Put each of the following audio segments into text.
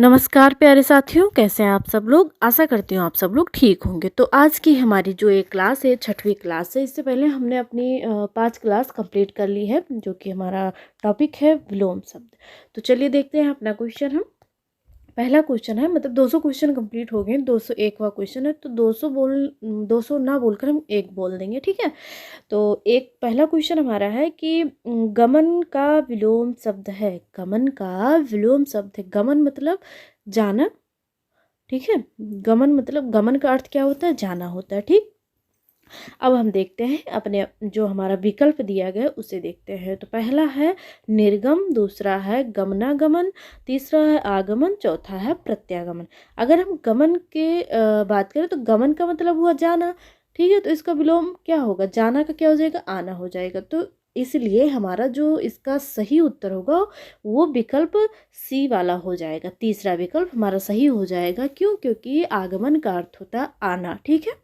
नमस्कार प्यारे साथियों, कैसे हैं आप सब लोग। आशा करती हूँ आप सब लोग ठीक होंगे। तो आज की हमारी जो एक क्लास है, छठवीं क्लास है। इससे पहले हमने अपनी 5 क्लास कंप्लीट कर ली है, जो कि हमारा टॉपिक है विलोम शब्द। तो चलिए देखते हैं अपना क्वेश्चन। हम पहला क्वेश्चन है, मतलब 200 क्वेश्चन कंप्लीट हो गए, 201वां क्वेश्चन है। तो 200 ना बोलकर हम एक बोल देंगे, ठीक है। तो एक पहला क्वेश्चन हमारा है कि गमन का विलोम शब्द है। गमन का विलोम शब्द है। गमन मतलब जाना, ठीक है। गमन मतलब, गमन का अर्थ क्या होता है? जाना होता है, ठीक। अब हम देखते हैं अपने जो हमारा विकल्प दिया गया है उसे देखते हैं। तो पहला है निर्गम, दूसरा है गमनागमन, तीसरा है आगमन, चौथा है प्रत्यागमन। अगर हम गमन के बात करें तो गमन का मतलब हुआ जाना, ठीक है। तो इसका विलोम क्या होगा? जाना का क्या हो जाएगा? आना हो जाएगा। तो इसलिए हमारा जो इसका सही उत्तर होगा वो विकल्प सी वाला हो जाएगा। तीसरा विकल्प हमारा सही हो जाएगा। क्यों? क्योंकि आगमन का अर्थ होता है आना, ठीक है।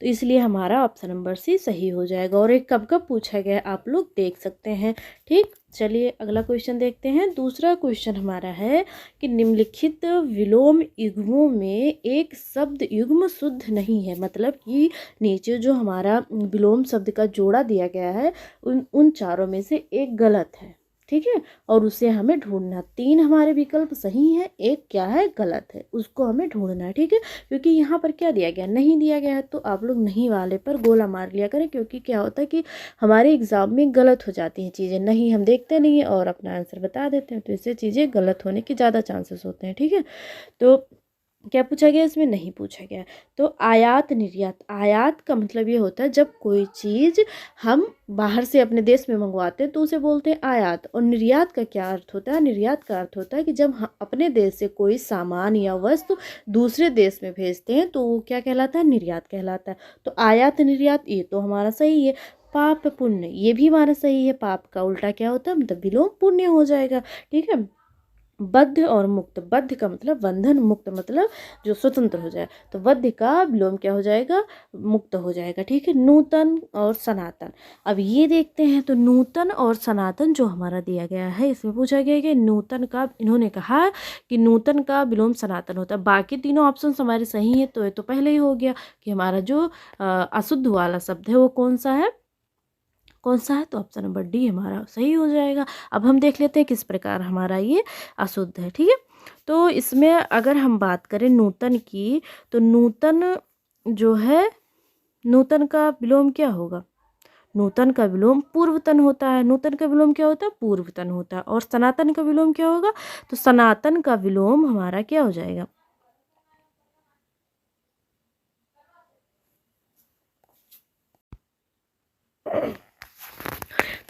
तो इसलिए हमारा ऑप्शन नंबर सी सही हो जाएगा। और एक कब कब पूछा गया आप लोग देख सकते हैं, ठीक। चलिए अगला क्वेश्चन देखते हैं। दूसरा क्वेश्चन हमारा है कि निम्नलिखित विलोम युग्मों में एक शब्द युग्म शुद्ध नहीं है। मतलब कि नीचे जो हमारा विलोम शब्द का जोड़ा दिया गया है उन चारों में से एक गलत है, ठीक है। और उसे हमें ढूंढना। 3 हमारे विकल्प सही हैं, एक क्या है? गलत है। उसको हमें ढूंढना है, ठीक है। क्योंकि यहाँ पर क्या दिया गया? नहीं दिया गया है, तो आप लोग नहीं वाले पर गोला मार लिया करें। क्योंकि क्या होता है कि हमारे एग्जाम में गलत हो जाती हैं चीज़ें। नहीं, हम देखते नहीं हैं और अपना आंसर बता देते हैं, तो इससे चीज़ें गलत होने के ज़्यादा चांसेस होते हैं, ठीक है। तो क्या पूछा गया? इसमें नहीं पूछा गया। तो आयात निर्यात, आयात का मतलब ये होता है जब कोई चीज़ हम बाहर से अपने देश में मंगवाते हैं तो उसे बोलते हैं आयात। और निर्यात का क्या अर्थ होता है? निर्यात का अर्थ होता है कि जब हम अपने देश से कोई सामान या वस्तु दूसरे देश में भेजते हैं तो वो क्या कहलाता है? निर्यात कहलाता है। तो आयात निर्यात ये तो हमारा सही है। पाप पुण्य ये भी हमारा सही है। पाप का उल्टा क्या होता है? मतलब विलोम पुण्य हो जाएगा, ठीक है। बद्ध और मुक्त, बद्ध का मतलब बंधन, मुक्त मतलब जो स्वतंत्र हो जाए। तो बद्ध का विलोम क्या हो जाएगा? मुक्त हो जाएगा, ठीक है। नूतन और सनातन, अब ये देखते हैं। तो नूतन और सनातन जो हमारा दिया गया है, इसमें पूछा गया है कि नूतन का, इन्होंने कहा कि नूतन का विलोम सनातन होता है। बाकी तीनों ऑप्शन हमारे सही है। तो ये तो पहले ही हो गया कि हमारा जो अशुद्ध वाला शब्द है वो कौन सा है? कौन सा है? तो ऑप्शन नंबर डी हमारा सही हो जाएगा। अब हम देख लेते हैं किस प्रकार हमारा ये अशुद्ध है, ठीक है। तो इसमें अगर हम बात करें नूतन की, तो नूतन जो है, नूतन का विलोम क्या होगा? नूतन का विलोम पूर्वतन होता है। नूतन का विलोम क्या होता है? पूर्वतन होता है। और सनातन का विलोम क्या होगा? तो सनातन का विलोम हमारा क्या हो जाएगा?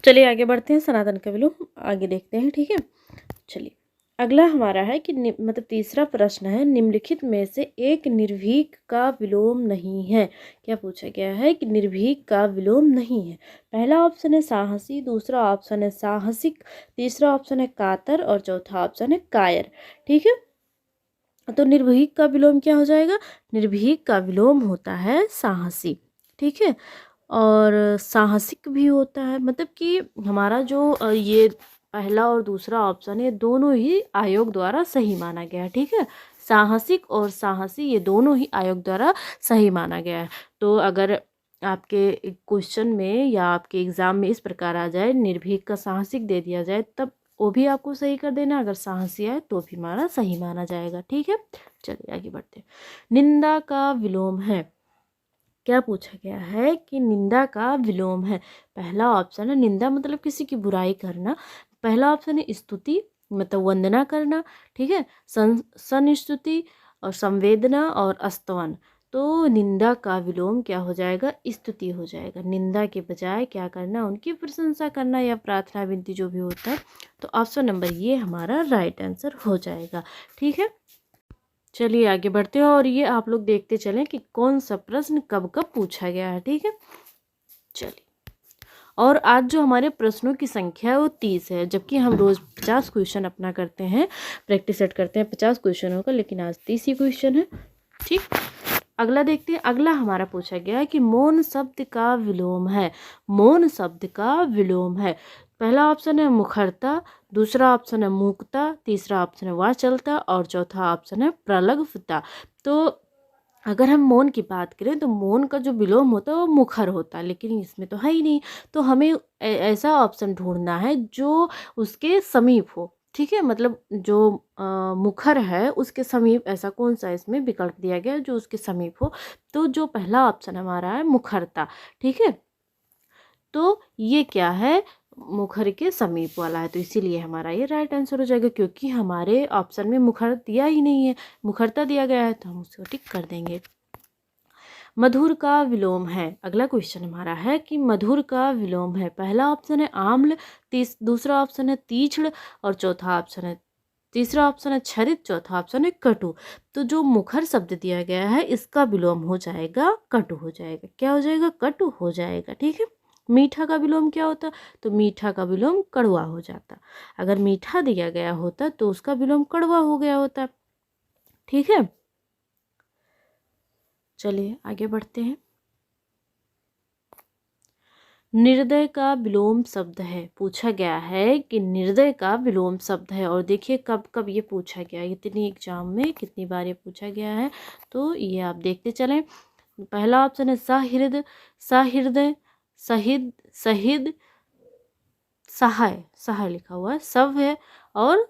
चलिए आगे बढ़ते हैं। सनातन का विलोम आगे देखते हैं, ठीक है। चलिए अगला हमारा है कि मतलब तीसरा प्रश्न है, निम्नलिखित में से एक निर्भीक का विलोम नहीं है। क्या पूछा गया है? कि निर्भीक का विलोम नहीं है। पहला ऑप्शन है साहसी, दूसरा ऑप्शन है साहसिक, तीसरा ऑप्शन है कातर और चौथा ऑप्शन है कायर, ठीक है। तो निर्भीक का विलोम क्या हो जाएगा? निर्भीक का विलोम होता है साहसी, ठीक है। और साहसिक भी होता है। मतलब कि हमारा जो ये पहला और दूसरा ऑप्शन है दोनों ही आयोग द्वारा सही माना गया है, ठीक है। साहसिक और साहसी ये दोनों ही आयोग द्वारा सही माना गया है। तो अगर आपके क्वेश्चन में या आपके एग्ज़ाम में इस प्रकार आ जाए, निर्भीक का साहसिक दे दिया जाए, तब वो भी आपको सही कर देना। अगर साहसी आए तो भी हमारा सही माना जाएगा, ठीक है। चलिए आगे बढ़ते हैं। निंदा का विलोम है। क्या पूछा गया है? कि निंदा का विलोम है। पहला ऑप्शन है निंदा मतलब किसी की बुराई करना। पहला ऑप्शन है स्तुति मतलब वंदना करना, ठीक है। संस्तुति और संवेदना और स्तवन। तो निंदा का विलोम क्या हो जाएगा? स्तुति हो जाएगा। निंदा के बजाय क्या करना? उनकी प्रशंसा करना या प्रार्थना विनती जो भी होता है। तो ऑप्शन नंबर ये हमारा राइट आंसर हो जाएगा, ठीक है। चलिए आगे बढ़ते हैं और ये आप लोग देखते चलें कि कौन सा प्रश्न कब कब पूछा गया है, ठीक है। चलिए, और आज जो हमारे प्रश्नों की संख्या है वो 30 है। जबकि हम रोज़ 50 क्वेश्चन अपना करते हैं, प्रैक्टिस सेट करते हैं 50 क्वेश्चनों का, लेकिन आज 30 ही क्वेश्चन है, ठीक। अगला देखते हैं। अगला हमारा पूछा गया है कि मौन शब्द का विलोम है। मौन शब्द का विलोम है। पहला ऑप्शन है मुखरता, दूसरा ऑप्शन है मूकता, तीसरा ऑप्शन है वाचलता और चौथा ऑप्शन है प्रलभता। तो अगर हम मौन की बात करें तो मौन का जो विलोम होता है वो मुखर होता है, लेकिन इसमें तो है ही नहीं। तो हमें ऐसा ऑप्शन ढूंढना है जो उसके समीप हो। ठीक है, मतलब जो मुखर है उसके समीप ऐसा कौन सा इसमें विकल्प दिया गया है जो उसके समीप हो। तो जो पहला ऑप्शन हमारा है मुखरता। ठीक है, तो ये क्या है, मुखर के समीप वाला है, तो इसीलिए हमारा ये राइट आंसर हो जाएगा, क्योंकि हमारे ऑप्शन में मुखर दिया ही नहीं है, मुखरता दिया गया है, तो हम उसको टिक कर देंगे। मधुर का विलोम है, अगला क्वेश्चन हमारा है कि मधुर का विलोम है। पहला ऑप्शन है आम्ल, दूसरा ऑप्शन है तीक्ष्ण और चौथा ऑप्शन है तीसरा ऑप्शन है छरित, चौथा ऑप्शन है कटु। तो जो मुखर शब्द दिया गया है इसका विलोम हो जाएगा कटु हो जाएगा। क्या हो जाएगा, कटु हो जाएगा। ठीक है, मीठा का विलोम क्या होता, तो मीठा का विलोम कड़वा हो जाता। अगर मीठा दिया गया होता तो उसका विलोम कड़वा हो गया होता। ठीक है, चलिए आगे बढ़ते हैं। निर्दय का विलोम शब्द है, पूछा गया है कि निर्दय का विलोम शब्द है। और देखिए कब कब ये पूछा गया, इतनी एग्जाम में कितनी बार ये पूछा गया है, तो ये आप देखते चलें। पहला ऑप्शन है सहृद, सहृदय, शहीद, शहीद, सहाय, सहाय लिखा हुआ है, सब है, और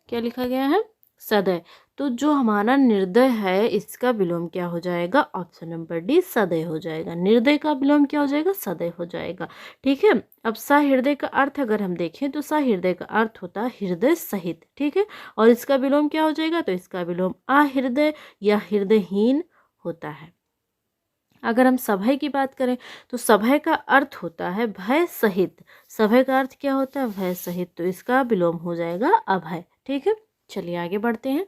क्या लिखा गया है, सदय। तो जो हमारा निर्दय है इसका विलोम क्या हो जाएगा, ऑप्शन नंबर डी सदय हो जाएगा। निर्दय का विलोम क्या हो जाएगा, सदय हो जाएगा। ठीक है, अब सहृदय का अर्थ अगर हम देखें तो सहृदय का अर्थ होता है हृदय सहित। ठीक है, और इसका विलोम क्या हो जाएगा, तो इसका विलोम आहृदय या हृदयहीन होता है। अगर हम सभय की बात करें तो सभय का अर्थ होता है भय सहित। सभय का अर्थ क्या होता है, भय सहित, तो इसका विलोम हो जाएगा अभय। ठीक है, चलिए आगे बढ़ते हैं।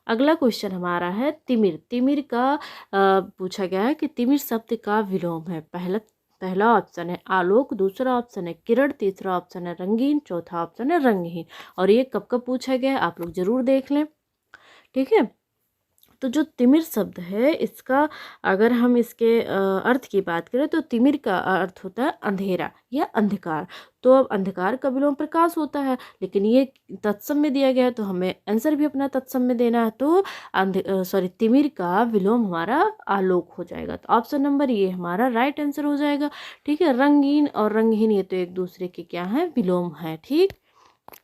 अगला क्वेश्चन हमारा है तिमिर। तिमिर का पूछा गया है कि तिमिर शब्द का विलोम है। पहला ऑप्शन है आलोक, दूसरा ऑप्शन है किरण, तीसरा ऑप्शन है रंगीन, चौथा ऑप्शन है रंगहीन। और ये कब कब पूछा गया है आप लोग जरूर देख लें। ठीक है, तो जो तिमिर शब्द है इसका अगर हम इसके अर्थ की बात करें तो तिमिर का अर्थ होता है अंधेरा या अंधकार। तो अब अंधकार का विलोम प्रकाश होता है, लेकिन ये तत्सम में दिया गया है तो हमें आंसर भी अपना तत्सम में देना है। तो तिमिर का विलोम हमारा आलोक हो जाएगा। तो ऑप्शन नंबर ये हमारा राइट आंसर हो जाएगा। ठीक है, रंगीन और रंगहीन ये तो एक दूसरे के क्या है, विलोम है। ठीक,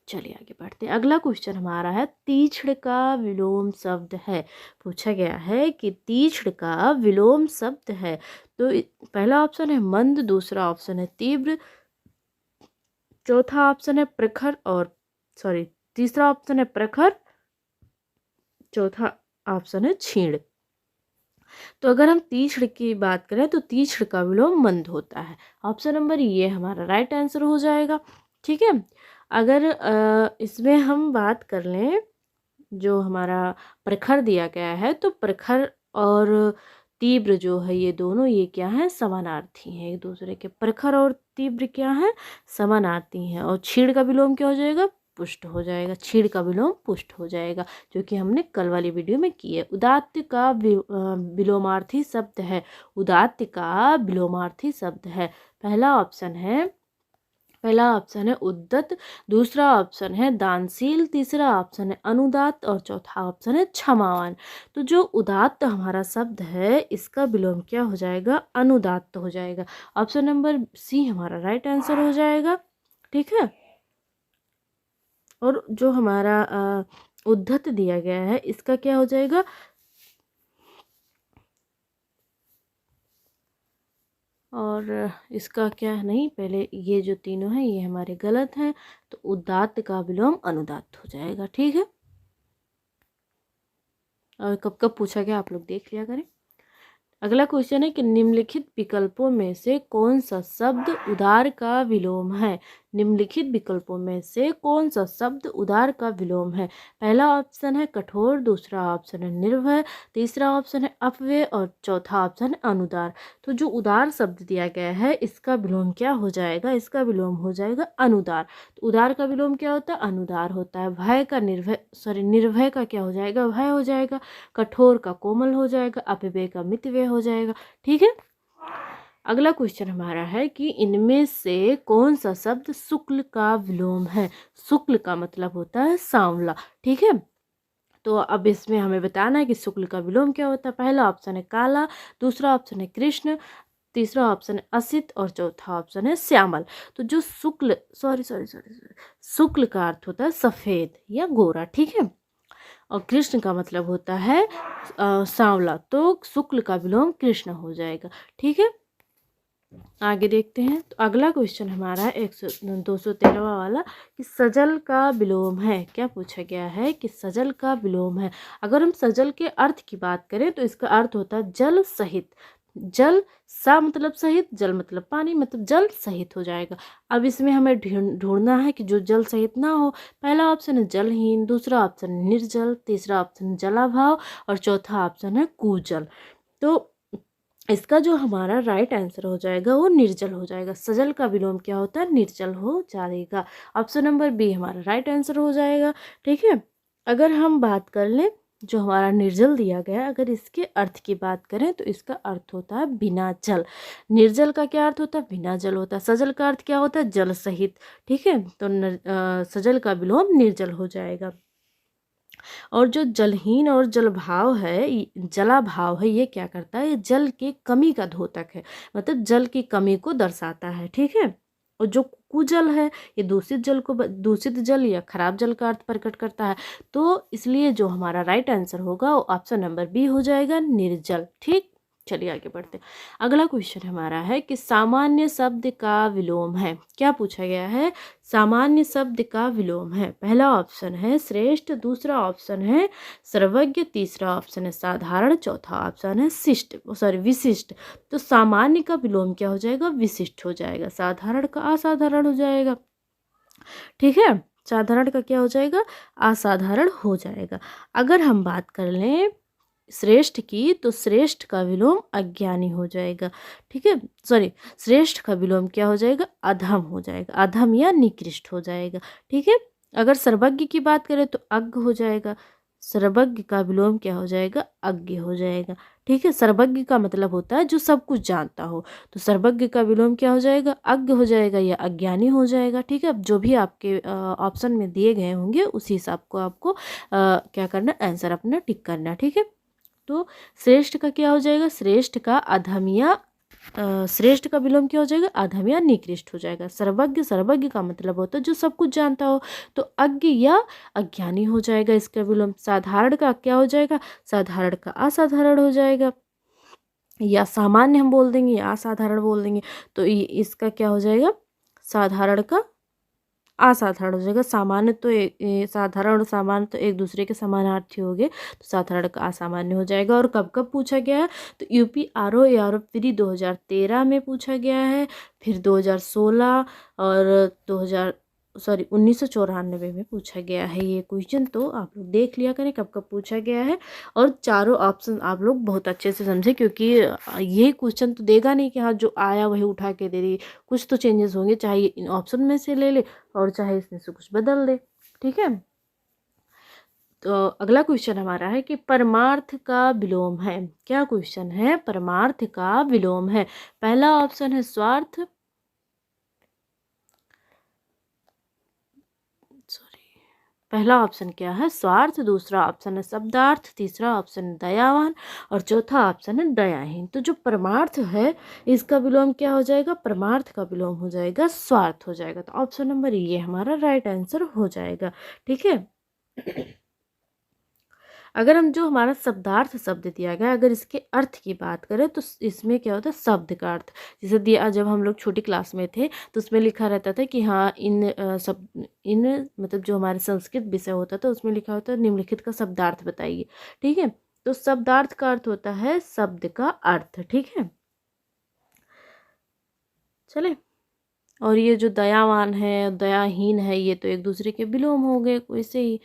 चलिए आगे बढ़ते हैं। अगला क्वेश्चन हमारा है तीक्ष्ण का विलोम शब्द है। पूछा गया है कि तीक्ष्ण का विलोम शब्द है। तो पहला ऑप्शन है मंद, दूसरा ऑप्शन है तीव्र, चौथा ऑप्शन है प्रखर और तीसरा ऑप्शन है प्रखर, चौथा ऑप्शन है क्षीण। तो अगर हम तीक्ष्ण की बात करें तो तीक्ष्ण का विलोम मंद होता है। ऑप्शन नंबर ये हमारा राइट आंसर हो जाएगा। ठीक है, अगर इसमें हम बात कर लें जो हमारा प्रखर दिया गया है तो प्रखर और तीव्र जो है ये दोनों ये क्या है, समानार्थी हैं एक दूसरे के। प्रखर और तीव्र क्या है, समानार्थी हैं। और क्षीण का विलोम क्या हो जाएगा, पुष्ट हो जाएगा। क्षीण का विलोम पुष्ट हो जाएगा, जो कि हमने कल वाली वीडियो में की है। उदात्त का विलोमार्थी शब्द है। उदात्त का विलोमार्थी शब्द है। पहला ऑप्शन है उद्दत, दूसरा ऑप्शन है दानशील, तीसरा ऑप्शन है अनुदात्त और चौथा ऑप्शन है क्षमावान। तो जो उदात्त हमारा शब्द है इसका विलोम क्या हो जाएगा, अनुदात्त हो जाएगा। ऑप्शन नंबर सी हमारा राइट आंसर हो जाएगा। ठीक है, और जो हमारा उद्धत दिया गया है इसका क्या हो जाएगा, और इसका क्या नहीं, पहले ये जो तीनों हैं ये हमारे गलत हैं, तो उदात्त का विलोम अनुदात्त हो जाएगा। ठीक है, और कब कब पूछा गया आप लोग देख लिया करें। अगला क्वेश्चन है कि निम्नलिखित विकल्पों में से कौन सा शब्द उदार का विलोम है। निम्नलिखित विकल्पों में से कौन सा शब्द उदार का विलोम है। पहला ऑप्शन है कठोर, दूसरा ऑप्शन है निर्भय, तीसरा ऑप्शन है अपव्यय और चौथा ऑप्शन है अनुदार। तो जो उदार शब्द दिया गया है इसका विलोम क्या हो जाएगा, इसका विलोम हो जाएगा अनुदार। तो उदार का विलोम क्या होता है, अनुदार होता है। निर्भय का क्या हो जाएगा, भय हो जाएगा। कठोर का कोमल हो जाएगा। अपव्यय का मितव्यय हो जाएगा। ठीक है, अगला क्वेश्चन हमारा है कि इनमें से कौन सा शब्द शुक्ल का विलोम है। शुक्ल का मतलब होता है सांवला, ठीक है। तो अब इसमें हमें बताना है कि शुक्ल का विलोम क्या होता है। पहला ऑप्शन है काला, दूसरा ऑप्शन है कृष्ण, तीसरा ऑप्शन है असित और चौथा ऑप्शन है श्यामल। तो जो शुक्ल सॉरी सॉरी सॉरी सॉरी शुक्ल का अर्थ होता है सफेद या गोरा, ठीक है। और कृष्ण का मतलब होता है सांवला, तो शुक्ल का विलोम कृष्ण हो जाएगा, ठीक है। आगे देखते हैं। तो अगला क्वेश्चन हमारा है 213वां वाला कि सजल का विलोम है। क्या पूछा गया है कि सजल का विलोम है। अगर हम सजल के अर्थ की बात करें तो इसका अर्थ होता है जल सहित। जल सा मतलब सहित, जल मतलब पानी, मतलब जल सहित हो जाएगा। अब इसमें हमें ढूंढना है कि जो जल सहित ना हो। पहला ऑप्शन है जलहीन, दूसरा ऑप्शन है निर्जल, तीसरा ऑप्शन है जलाभाव और चौथा ऑप्शन है कुजल। तो इसका जो हमारा राइट आंसर हो जाएगा वो निर्जल हो जाएगा। सजल का विलोम क्या होता है, निर्जल हो जाएगा। ऑप्शन नंबर बी हमारा राइट आंसर हो जाएगा, ठीक है। अगर हम बात कर लें जो हमारा निर्जल दिया गया, अगर इसके अर्थ की बात करें तो इसका अर्थ होता है बिना जल। निर्जल का क्या अर्थ होता है, बिना जल होता है। सजल का अर्थ क्या होता है, जल सहित, ठीक है। तो सजल का विलोम निर्जल हो जाएगा। और जो जलहीन और जलभाव है, जलाभाव है, ये क्या करता है, ये जल की कमी का द्योतक है, मतलब जल की कमी को दर्शाता है, ठीक है। और जो कुजल है ये दूषित जल को, दूषित जल या खराब जल का अर्थ प्रकट करता है। तो इसलिए जो हमारा राइट आंसर होगा वो ऑप्शन नंबर बी हो जाएगा, निर्जल, ठीक। चलिए आगे बढ़ते हैं। अगला क्वेश्चन हमारा है कि सामान्य शब्द का विलोम है। क्या पूछा गया है, सामान्य शब्द का विलोम है। पहला ऑप्शन है श्रेष्ठ, दूसरा ऑप्शन है सर्वज्ञ, तीसरा ऑप्शन है साधारण, चौथा ऑप्शन है विशिष्ट। तो सामान्य का विलोम क्या हो जाएगा, विशिष्ट हो जाएगा। साधारण का असाधारण हो जाएगा, ठीक है। साधारण का क्या हो जाएगा, असाधारण हो जाएगा। अगर हम बात कर लें श्रेष्ठ की तो श्रेष्ठ का विलोम अज्ञानी हो जाएगा, ठीक है। श्रेष्ठ का विलोम क्या हो जाएगा, अधम हो जाएगा, अधम या निकृष्ट हो जाएगा, ठीक है। अगर सर्वज्ञ की बात करें तो अज्ञ हो जाएगा। सर्वज्ञ का विलोम क्या हो जाएगा, अज्ञ हो जाएगा, ठीक है। सर्वज्ञ का मतलब होता है जो सब कुछ जानता हो, तो सर्वज्ञ का विलोम क्या हो जाएगा, अज्ञ हो जाएगा या अज्ञानी हो जाएगा, ठीक है। अब जो भी आपके ऑप्शन में दिए गए होंगे उसी हिसाब को आपको क्या करना, आंसर अपना टिक करना, ठीक है। तो श्रेष्ठ का क्या हो जाएगा, श्रेष्ठ का अधम या श्रेष्ठ का विलोम क्या हो जाएगा, अधम या निकृष्ट हो जाएगा। सर्वज्ञ का मतलब होता है जो सब कुछ जानता हो, तो अज्ञ या अज्ञानी हो जाएगा इसका विलोम। साधारण का क्या हो जाएगा, साधारण का असाधारण हो जाएगा, या सामान्य हम बोल देंगे या असाधारण बोल देंगे। तो इसका क्या हो जाएगा, साधारण का असाधारण हो जाएगा। सामान्य तो साधारण और सामान्य तो एक दूसरे के समानार्थी हो गए, तो साधारण का असामान्य हो जाएगा। और कब कब पूछा गया है, तो यूपी आरओ एआरओ प्री 2013 में पूछा गया है, फिर 2016 और 1994 में पूछा गया है ये क्वेश्चन। तो आप लोग देख लिया करें कब कब पूछा गया है, और चारों ऑप्शन आप लोग बहुत अच्छे से समझे, क्योंकि ये क्वेश्चन तो देगा नहीं कि हाँ जो आया वही उठा के दे रही, कुछ तो चेंजेस होंगे, चाहे ये इन ऑप्शन में से ले ले और चाहे इसमें से कुछ बदल दे, ठीक है। तो अगला क्वेश्चन हमारा है कि परमार्थ का विलोम है। क्या क्वेश्चन है, परमार्थ का विलोम है। पहला ऑप्शन है स्वार्थ, पहला ऑप्शन क्या है, स्वार्थ, दूसरा ऑप्शन है शब्दार्थ, तीसरा ऑप्शन है दयावान और चौथा ऑप्शन है दयाहीन। तो जो परमार्थ है इसका विलोम क्या हो जाएगा, परमार्थ का विलोम हो जाएगा स्वार्थ हो जाएगा। तो ऑप्शन नंबर ये हमारा राइट आंसर हो जाएगा, ठीक है। अगर हम जो हमारा शब्दार्थ शब्द दिया गया, अगर इसके अर्थ की बात करें तो इसमें क्या होता है, शब्द का अर्थ। जैसे दिया जब हम लोग छोटी क्लास में थे तो उसमें लिखा रहता था कि हाँ इन मतलब जो हमारे संस्कृत विषय होता था उसमें लिखा होता है निम्नलिखित का शब्दार्थ बताइए, ठीक है। तो शब्दार्थ का अर्थ होता है शब्द का अर्थ, ठीक है। चले, और ये जो दयावान है दयाहीन है ये तो एक दूसरे के विलोम हो गए वैसे ही।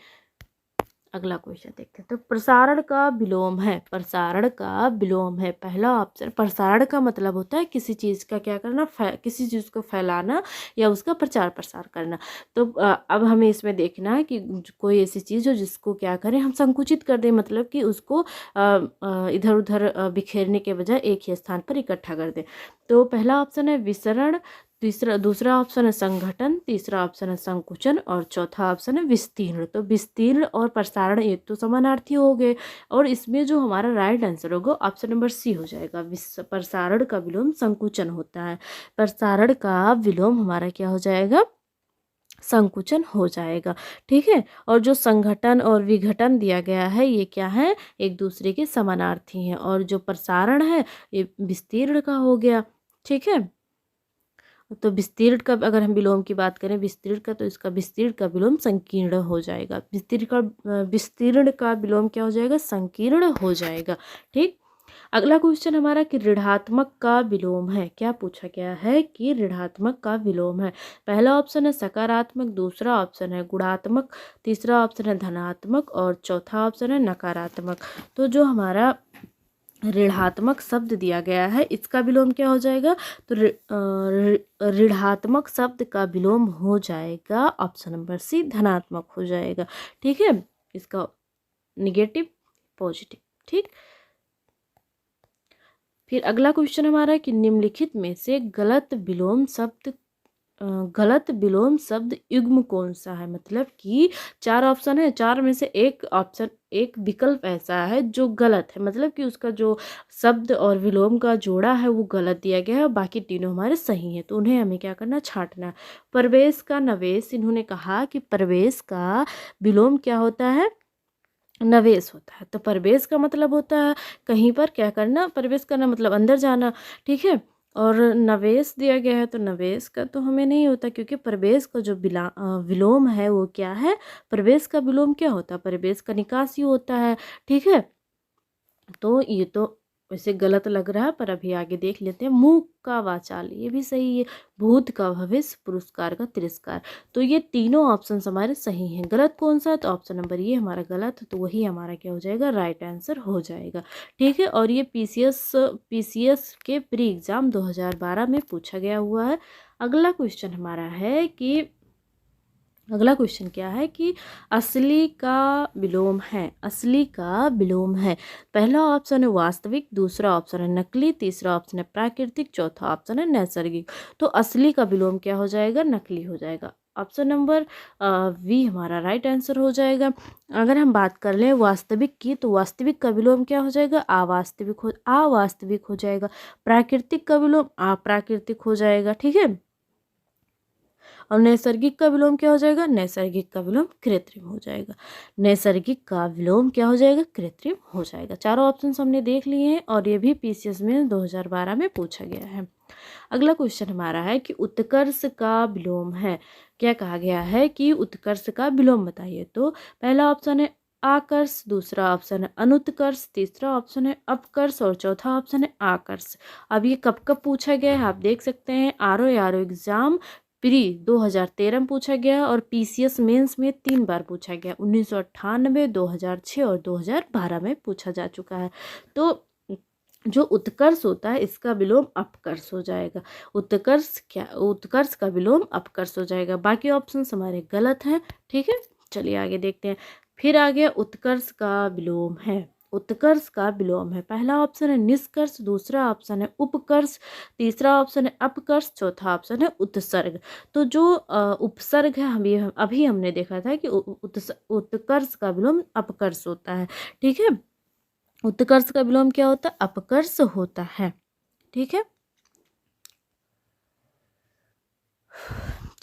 अगला क्वेश्चन देखते हैं। तो प्रसारण का विलोम है, प्रसारण का विलोम है। पहला ऑप्शन, प्रसारण का मतलब होता है किसी चीज़ का क्या करना, किसी चीज़ को फैलाना या उसका प्रचार प्रसार करना। तो अब हमें इसमें देखना है कि कोई ऐसी चीज़ हो जिसको क्या करें हम संकुचित कर दें, मतलब कि उसको इधर उधर बिखेरने के बजाय एक ही स्थान पर इकट्ठा कर दें। तो पहला ऑप्शन है विसरण, दूसरा ऑप्शन है संगठन, तीसरा ऑप्शन है संकुचन और चौथा ऑप्शन है विस्तीर्ण। तो विस्तीर्ण और प्रसारण एक तो समानार्थी हो गए, और इसमें जो हमारा राइट आंसर होगा ऑप्शन नंबर सी हो जाएगा। प्रसारण का विलोम संकुचन होता है, प्रसारण का विलोम हमारा क्या हो जाएगा, संकुचन हो जाएगा। ठीक है, और जो संगठन और विघटन दिया गया है ये क्या है, एक दूसरे के समानार्थी हैं, और जो प्रसारण है ये विस्तीर्ण का हो गया। ठीक है, तो विस्तीर्ण का अगर हम विलोम की बात करें विस्तीर्ण का, तो इसका विस्तीर्ण का विलोम संकीर्ण हो जाएगा। विस्तीर्ण का विलोम क्या हो जाएगा, संकीर्ण हो जाएगा। ठीक, अगला क्वेश्चन हमारा कि ऋणात्मक का विलोम है। क्या पूछा गया है कि ऋणात्मक का विलोम है। पहला ऑप्शन है सकारात्मक, दूसरा ऑप्शन है गुणात्मक, तीसरा ऑप्शन है धनात्मक और चौथा ऑप्शन है नकारात्मक। तो जो हमारा ऋणात्मक शब्द दिया गया है इसका विलोम क्या हो जाएगा, तो ऋणात्मक शब्द का विलोम हो जाएगा ऑप्शन नंबर सी, धनात्मक हो जाएगा। ठीक है, इसका निगेटिव पॉजिटिव। ठीक, फिर अगला क्वेश्चन हमारा है कि निम्नलिखित में से गलत विलोम शब्द युग्म कौन सा है। मतलब कि चार ऑप्शन है, चार में से एक ऑप्शन, एक विकल्प ऐसा है जो गलत है, मतलब कि उसका जो शब्द और विलोम का जोड़ा है वो गलत दिया गया है, और बाकी तीनों हमारे सही हैं। तो उन्हें हमें क्या करना, छांटना। प्रवेश का नवेश, इन्होंने कहा कि प्रवेश का विलोम क्या होता है, नवेश होता है। तो प्रवेश का मतलब होता है कहीं पर क्या करना, प्रवेश करना मतलब अंदर जाना। ठीक है, और नवेश दिया गया है तो नवेश का तो हमें नहीं होता, क्योंकि प्रवेश का जो विलोम है वो क्या है, प्रवेश का विलोम क्या होता है, प्रवेश का निकास ही होता है। ठीक है, तो ये तो वैसे गलत लग रहा है, पर अभी आगे देख लेते हैं। मुंह का वाचाल, ये भी सही है। भूत का भविष्य, पुरस्कार का तिरस्कार। तो ये तीनों ऑप्शन हमारे सही हैं। गलत कौन सा है, तो ऑप्शन नंबर ये हमारा गलत है, तो वही हमारा क्या हो जाएगा, राइट आंसर हो जाएगा। ठीक है, और ये पीसीएस के प्री एग्जाम 2012 में पूछा गया हुआ है। अगला क्वेश्चन हमारा है कि, अगला क्वेश्चन क्या है कि असली का विलोम है, असली का विलोम है। पहला ऑप्शन है वास्तविक, दूसरा ऑप्शन है नकली, तीसरा ऑप्शन है प्राकृतिक, चौथा ऑप्शन है नैसर्गिक। तो असली का विलोम क्या हो जाएगा, नकली हो जाएगा। ऑप्शन नंबर वी हमारा राइट आंसर हो जाएगा। अगर हम बात कर लें वास्तविक की, तो वास्तविक का विलोम क्या हो जाएगा, अवास्तविक हो जाएगा। प्राकृतिक का विलोम अप्राकृतिक हो जाएगा। ठीक है, और नैसर्गिक का विलोम क्या हो जाएगा, नैसर्गिक का विलोम कृत्रिम हो जाएगा। नैसर्गिक का विलोम क्या हो जाएगा, कृत्रिम हो जाएगा। चारों ऑप्शन हमने देख लिए हैं, और ये भी पीसीएस में 2012 में पूछा गया है। अगला क्वेश्चन हमारा है कि उत्कर्ष का विलोम है। क्या कहा गया है कि उत्कर्ष का विलोम बताइए। तो पहला ऑप्शन है आकर्ष, दूसरा ऑप्शन है अनुत्कर्ष, तीसरा ऑप्शन है अपकर्ष और चौथा ऑप्शन है आकर्ष। अब ये कब कब पूछा गया है आप देख सकते हैं, आरओ एग्जाम प्री 2013 में पूछा गया, और पीसीएस मेंस में 3 बार पूछा गया, 1998, 2006 और 2012 में पूछा जा चुका है। तो जो उत्कर्ष होता है इसका विलोम अपकर्ष हो जाएगा। उत्कर्ष का विलोम अपकर्ष हो जाएगा। बाकी ऑप्शंस हमारे गलत हैं। ठीक है, चलिए आगे देखते हैं। फिर आ गया उत्कर्ष का विलोम है। उत्कर्ष का विलोम है, पहला ऑप्शन है निष्कर्ष, दूसरा ऑप्शन है उपकर्ष, तीसरा ऑप्शन है अपकर्ष, चौथा ऑप्शन है उत्सर्ग। तो जो उपसर्ग है, हम अभी हमने देखा था कि उत्कर्ष का विलोम अपकर्ष होता है। ठीक है, उत्कर्ष का विलोम क्या होता है, अपकर्ष होता है। ठीक है,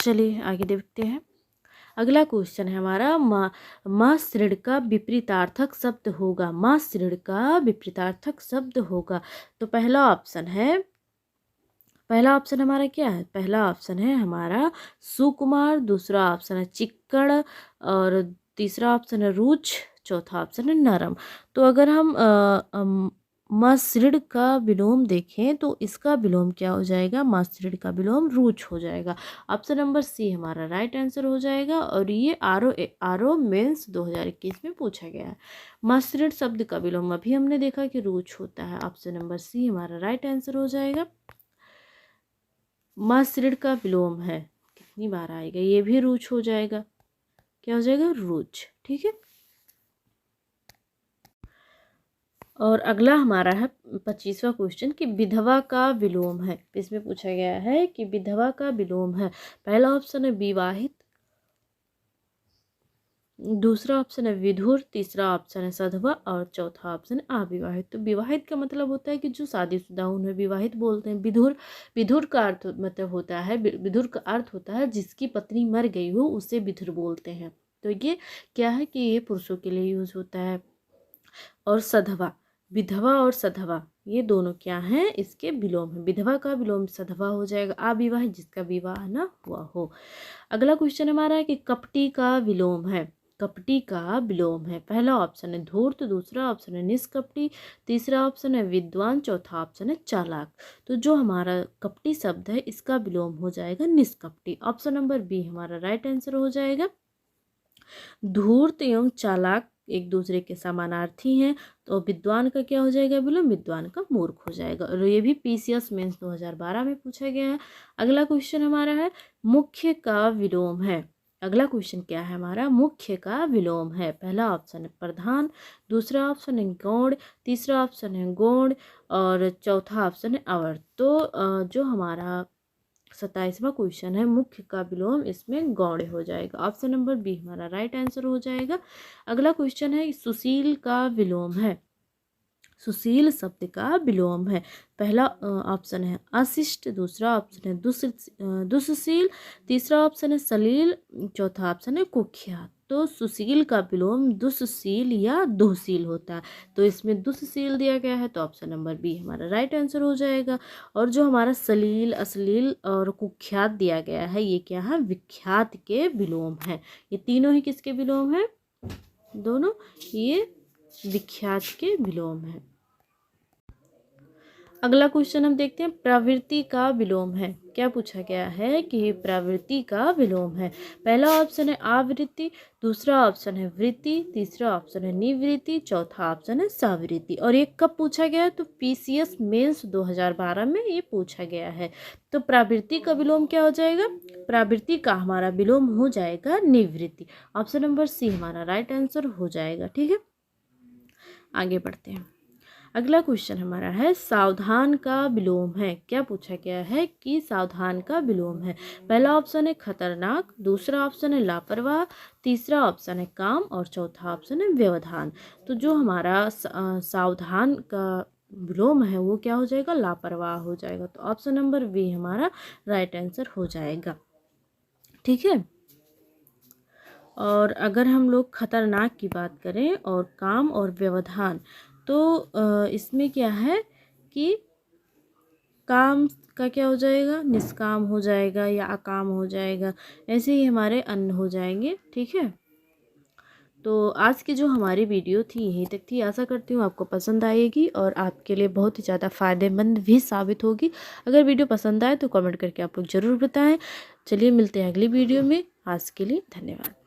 चलिए आगे देखते हैं। अगला क्वेश्चन है हमारा, माँ श्रीण का विपरीतार्थक शब्द होगा। माँ श्रीण का विपरीतार्थक शब्द होगा। तो पहला ऑप्शन हमारा क्या है, पहला ऑप्शन है हमारा सुकुमार, दूसरा ऑप्शन है चिक्कड़ और तीसरा ऑप्शन है रुच, चौथा ऑप्शन है नरम। तो अगर हम मसृण का विलोम देखें तो इसका विलोम क्या हो जाएगा, मसृण का विलोम रुच हो जाएगा। ऑप्शन नंबर सी हमारा राइट आंसर हो जाएगा। और ये आरओ मेंस 2021 में पूछा गया है। मसृण शब्द का विलोम अभी हमने देखा कि रुच होता है। ऑप्शन नंबर सी हमारा राइट आंसर हो जाएगा। मसृण का विलोम है, कितनी बार आएगा, ये भी रुच हो जाएगा, क्या हो जाएगा, रुच। ठीक है। और अगला हमारा है 25वां क्वेश्चन कि विधवा का विलोम है। इसमें पूछा गया है कि विधवा का विलोम है। पहला ऑप्शन है विवाहित, दूसरा ऑप्शन है विधुर, तीसरा ऑप्शन है सधवा और चौथा ऑप्शन है अविवाहित। तो विवाहित का मतलब होता है कि जो शादीशुदा, उन्हें विवाहित बोलते हैं। विधुर, विधुर का अर्थ मतलब होता है, विधुर का अर्थ होता है जिसकी पत्नी मर गई हो, उसे विधुर बोलते हैं। तो ये क्या है कि ये पुरुषों के लिए यूज होता है। और सधवा, विधवा और सधवा ये दोनों क्या हैं, इसके विलोम है। विधवा का विलोम सधवा हो जाएगा। अविवाहित जिसका विवाह ना हुआ हो। अगला क्वेश्चन हमारा है कि कपटी का विलोम है। कपटी का विलोम है। पहला ऑप्शन है धूर्त, दूसरा ऑप्शन है निष्कपटी, तीसरा ऑप्शन है विद्वान, चौथा ऑप्शन है चालाक। तो जो हमारा कपटी शब्द है इसका विलोम हो जाएगा निष्कपटी। ऑप्शन नंबर बी हमारा राइट आंसर हो जाएगा। धूर्त एवं चालाक एक दूसरे के समानार्थी हैं, तो विद्वान का क्या हो जाएगा विलोम, विद्वान का मूर्ख हो जाएगा। और ये भी पीसीएस मेंस 2012 में पूछा गया है। अगला क्वेश्चन हमारा है मुख्य का विलोम है। अगला क्वेश्चन क्या है हमारा, मुख्य का विलोम है। पहला ऑप्शन है प्रधान, दूसरा ऑप्शन है गौड़, तीसरा ऑप्शन है गौड़ और चौथा ऑप्शन है अवर। तो जो हमारा 27वां क्वेश्चन है मुख्य का विलोम, इसमें गौड़ हो जाएगा। ऑप्शन नंबर बी हमारा राइट आंसर हो जाएगा। अगला क्वेश्चन है सुशील का विलोम है। सुशील शब्द का विलोम है। पहला ऑप्शन है अशिष्ट, दूसरा ऑप्शन है दुस्शील, तीसरा ऑप्शन है सलील, चौथा ऑप्शन है कुख्यात। तो सुशील का विलोम दुस्शील या दुहशील होता है। तो इसमें दुस्शील दिया गया है, तो ऑप्शन नंबर बी हमारा राइट आंसर हो जाएगा। और जो हमारा सलील, अश्लील और कुख्यात दिया गया है, ये क्या है, विख्यात के विलोम है। ये तीनों ही किसके विलोम है, दोनों ये विख्यात के विलोम है। अगला क्वेश्चन हम देखते हैं प्रवृत्ति का विलोम है। क्या पूछा गया है कि प्रवृत्ति का विलोम है। पहला ऑप्शन है आवृत्ति, दूसरा ऑप्शन है वृत्ति, तीसरा ऑप्शन है निवृत्ति, चौथा ऑप्शन है सवृत्ति। और ये कब पूछा गया है, तो पीसीएस मेंस 2012 में ये पूछा गया है। तो प्रवृत्ति का विलोम क्या हो जाएगा, प्रवृत्ति का हमारा विलोम हो जाएगा निवृत्ति। ऑप्शन नंबर सी हमारा राइट आंसर हो जाएगा। ठीक है, आगे बढ़ते हैं। अगला क्वेश्चन हमारा है सावधान का विलोम है। क्या पूछा गया है कि सावधान का विलोम है। पहला ऑप्शन है खतरनाक, दूसरा ऑप्शन है लापरवाह, तीसरा ऑप्शन है काम और चौथा ऑप्शन है व्यवधान। तो जो हमारा सावधान का विलोम है वो क्या हो जाएगा, लापरवाह हो जाएगा। तो ऑप्शन नंबर बी हमारा राइट आंसर हो जाएगा। ठीक है। और अगर हम लोग खतरनाक की बात करें और काम और व्यवधान, तो इसमें क्या है कि काम का क्या हो जाएगा, निष्काम हो जाएगा या अकाम हो जाएगा। ऐसे ही हमारे अन्न हो जाएंगे। ठीक है। तो आज की जो हमारी वीडियो थी यहीं तक थी। आशा करती हूँ आपको पसंद आएगी और आपके लिए बहुत ही ज़्यादा फ़ायदेमंद भी साबित होगी। अगर वीडियो पसंद आए तो कमेंट करके आप लोग ज़रूर बताएं। चलिए मिलते हैं अगली वीडियो में। आज के लिए धन्यवाद।